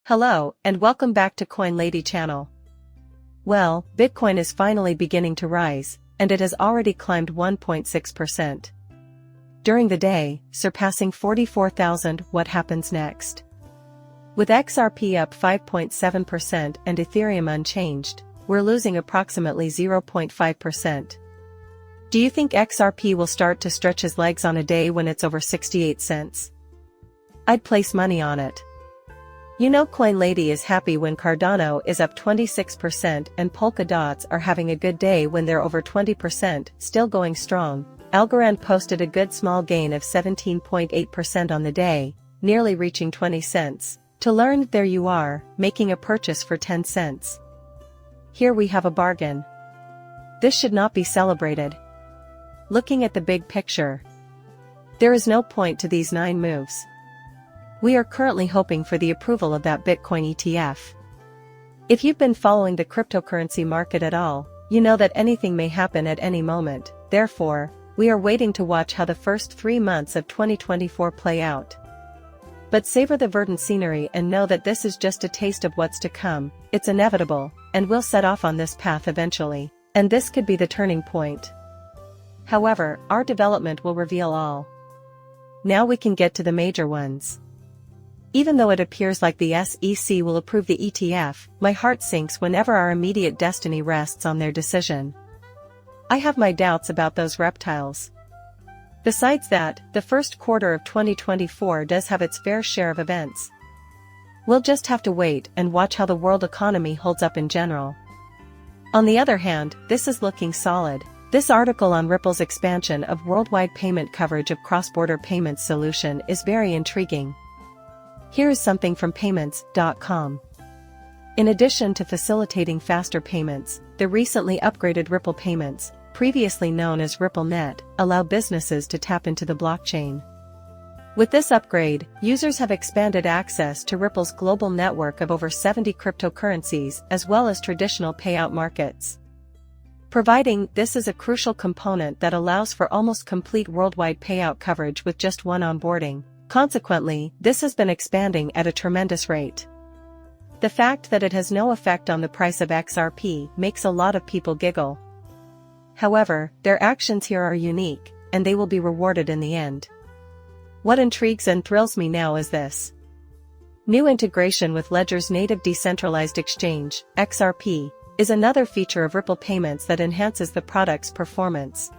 Hello, and welcome back to Coin Lady channel. Well, Bitcoin is finally beginning to rise, and it has already climbed 1.6%. During the day, surpassing 44,000. What happens next? With XRP up 5.7% and Ethereum unchanged, we're losing approximately 0.5%. Do you think XRP will start to stretch his legs on a day when it's over 68 cents? I'd place money on it. You know, Coin Lady is happy when Cardano is up 26% and polka dots are having a good day when they're over 20%, still going strong. Algorand posted a good small gain of 17.8% on the day, nearly reaching 20 cents. To learn, there you are, making a purchase for 10 cents. Here we have a bargain. This should not be celebrated. Looking at the big picture, there is no point to these 9 moves. We are currently hoping for the approval of that Bitcoin ETF. If you've been following the cryptocurrency market at all, you know that anything may happen at any moment. Therefore, we are waiting to watch how the first 3 months of 2024 play out. But savor the verdant scenery and know that this is just a taste of what's to come. It's inevitable, and we'll set off on this path eventually. And this could be the turning point. However, our development will reveal all. Now we can get to the major ones. Even though it appears like the SEC will approve the ETF, my heart sinks whenever our immediate destiny rests on their decision. I have my doubts about those reptiles. Besides that, the first quarter of 2024 does have its fair share of events. We'll just have to wait and watch how the world economy holds up in general. On the other hand, this is looking solid. This article on Ripple's expansion of worldwide payment coverage of cross-border payments solution is very intriguing. Here is something from payments.com. In addition to facilitating faster payments, the recently upgraded Ripple payments, previously known as RippleNet, allow businesses to tap into the blockchain. With this upgrade, users have expanded access to Ripple's global network of over 70 cryptocurrencies as well as traditional payout markets. Providing this is a crucial component that allows for almost complete worldwide payout coverage with just one onboarding. Consequently, this has been expanding at a tremendous rate. The fact that it has no effect on the price of XRP makes a lot of people giggle. However, their actions here are unique, and they will be rewarded in the end. What intrigues and thrills me now is this. New integration with Ledger's native decentralized exchange, XRP, is another feature of Ripple payments that enhances the product's performance.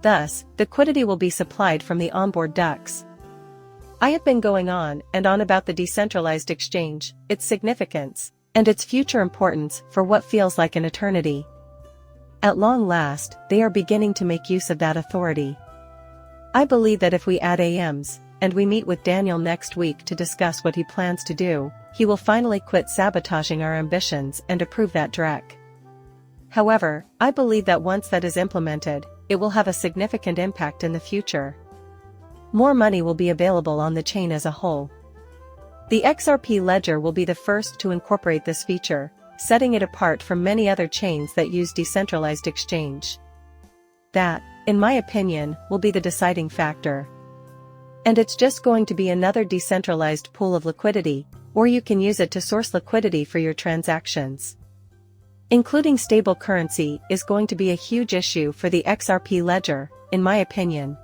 Thus, liquidity will be supplied from the onboard ducks. I have been going on and on about the decentralized exchange, its significance, and its future importance for what feels like an eternity. At long last, they are beginning to make use of that authority. I believe that if we add AMs, and we meet with Daniel next week to discuss what he plans to do, he will finally quit sabotaging our ambitions and approve that DREC. However, I believe that once that is implemented, it will have a significant impact in the future. More money will be available on the chain as a whole. The XRP ledger will be the first to incorporate this feature, setting it apart from many other chains that use decentralized exchange. That, in my opinion, will be the deciding factor. And it's just going to be another decentralized pool of liquidity, or you can use it to source liquidity for your transactions. Including stable currency is going to be a huge issue for the XRP ledger, in my opinion.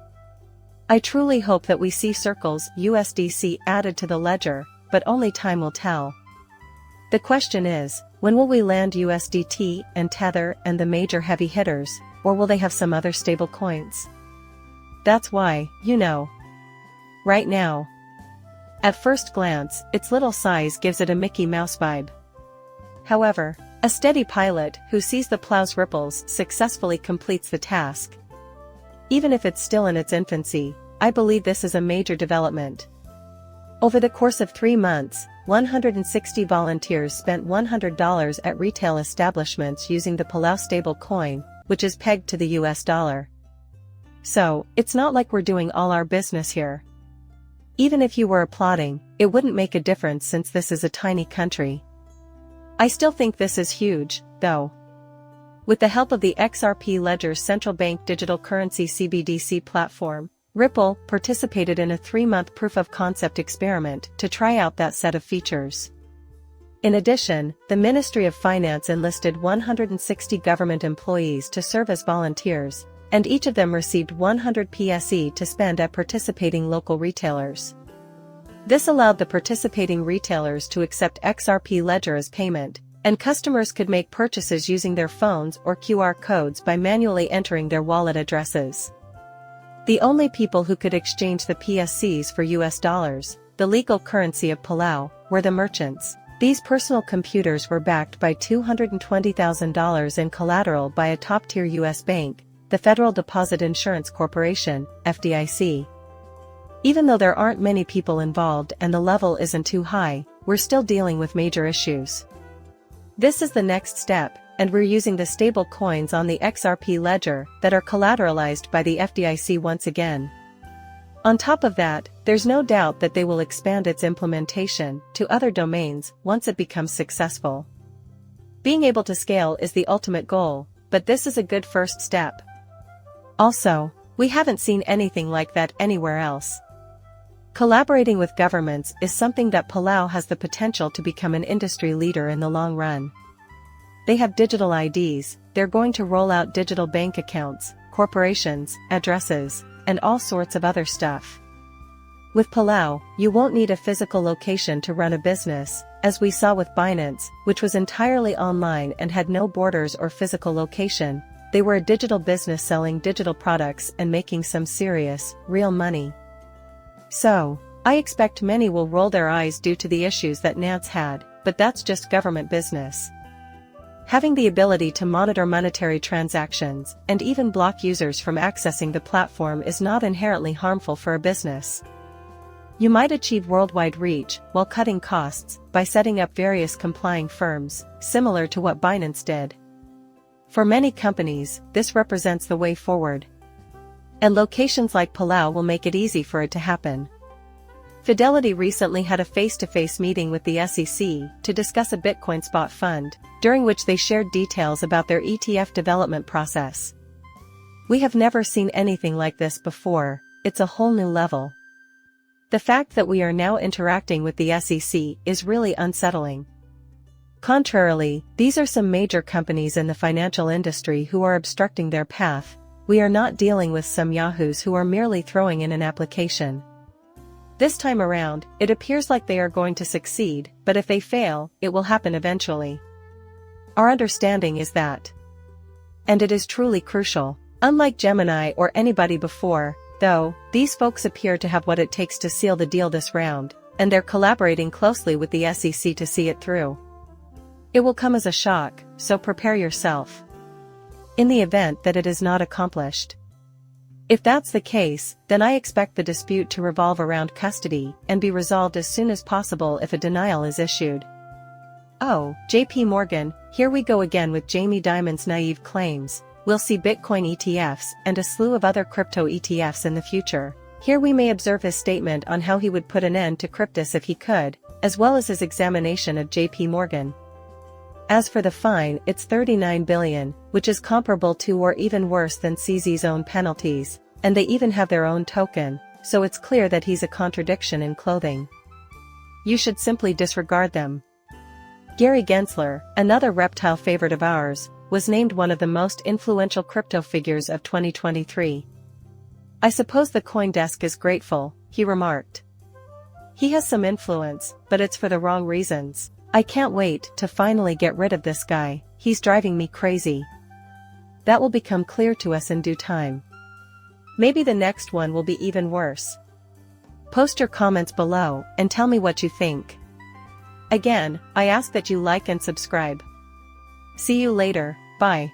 I truly hope that we see Circle's USDC added to the ledger, but only time will tell. The question is, when will we land USDT and Tether and the major heavy hitters, or will they have some other stable coins? That's why, right now. At first glance, its little size gives it a Mickey Mouse vibe. However, a steady pilot who sees the plow's ripples successfully completes the task. Even if it's still in its infancy, I believe this is a major development. Over the course of 3 months, 160 volunteers spent $100 at retail establishments using the Palau stable coin, which is pegged to the US dollar. So, it's not like we're doing all our business here. Even if you were applauding, it wouldn't make a difference since this is a tiny country. I still think this is huge, though. With the help of the XRP Ledger's central bank digital currency CBDC platform, Ripple participated in a 3-month proof-of-concept experiment to try out that set of features. In addition, the Ministry of Finance enlisted 160 government employees to serve as volunteers, and each of them received 100 PSE to spend at participating local retailers. This allowed the participating retailers to accept XRP Ledger as payment, and customers could make purchases using their phones or QR codes by manually entering their wallet addresses. The only people who could exchange the PSCs for US dollars, the legal currency of Palau, were the merchants. These personal computers were backed by $220,000 in collateral by a top-tier US bank, the Federal Deposit Insurance Corporation, FDIC. Even though there aren't many people involved and the level isn't too high, we're still dealing with major issues. This is the next step, and we're using the stable coins on the XRP ledger that are collateralized by the FDIC once again. On top of that, there's no doubt that they will expand its implementation to other domains once it becomes successful. Being able to scale is the ultimate goal, but this is a good first step. Also, we haven't seen anything like that anywhere else. Collaborating with governments is something that Palau has the potential to become an industry leader in the long run. They have digital IDs, they're going to roll out digital bank accounts, corporations, addresses, and all sorts of other stuff. With Palau, you won't need a physical location to run a business, as we saw with Binance, which was entirely online and had no borders or physical location. They were a digital business selling digital products and making some serious, real money. So, I expect many will roll their eyes due to the issues that Nance had, but that's just government business. Having the ability to monitor monetary transactions and even block users from accessing the platform is not inherently harmful for a business. You might achieve worldwide reach while cutting costs by setting up various complying firms, similar to what Binance did. For many companies, this represents the way forward. And locations like Palau will make it easy for it to happen. Fidelity recently had a face-to-face meeting with the SEC to discuss a Bitcoin spot fund, during which they shared details about their ETF development process. We have never seen anything like this before, it's a whole new level. The fact that we are now interacting with the SEC is really unsettling. Contrarily, these are some major companies in the financial industry who are obstructing their path. We are not dealing with some yahoos who are merely throwing in an application. This time around, it appears like they are going to succeed, but if they fail, it will happen eventually. Our understanding is that. And it is truly crucial. Unlike Gemini or anybody before, though, these folks appear to have what it takes to seal the deal this round, and they're collaborating closely with the SEC to see it through. It will come as a shock, so prepare yourself. In the event that it is not accomplished. If that's the case, then I expect the dispute to revolve around custody and be resolved as soon as possible if a denial is issued. Oh, JP Morgan, here we go again with Jamie Dimon's naive claims. We'll see Bitcoin ETFs and a slew of other crypto ETFs in the future. Here we may observe his statement on how he would put an end to Cryptus if he could, as well as his examination of JP Morgan. As for the fine, it's $39 billion, which is comparable to or even worse than CZ's own penalties, and they even have their own token, so it's clear that he's a contradiction in clothing. You should simply disregard them. Gary Gensler, another reptile favorite of ours, was named one of the most influential crypto figures of 2023. I suppose the CoinDesk is grateful, he remarked. He has some influence, but it's for the wrong reasons. I can't wait to finally get rid of this guy, he's driving me crazy. That will become clear to us in due time. Maybe the next one will be even worse. Post your comments below and tell me what you think. Again, I ask that you like and subscribe. See you later, bye.